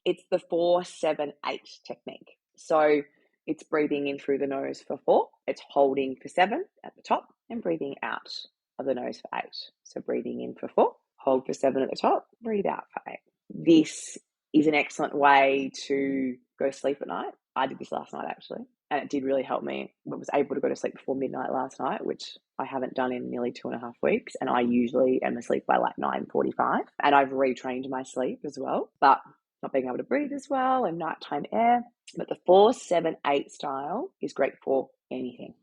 It's the 4-7-8 technique. So it's breathing in through the nose for 4, it's holding for 7 at the top, and breathing out of the nose for 8. So breathing in for 4, hold for 7 at the top, breathe out for 8. This is an excellent way to go to sleep at night. I did this last night actually, and it did really help me. I was able to go to sleep before midnight last night, which I haven't done in nearly 2.5 weeks, and I usually am asleep by like 9:45, and I've retrained my sleep as well, but not being able to breathe as well and nighttime air. But the 4-7-8 style is great for anything.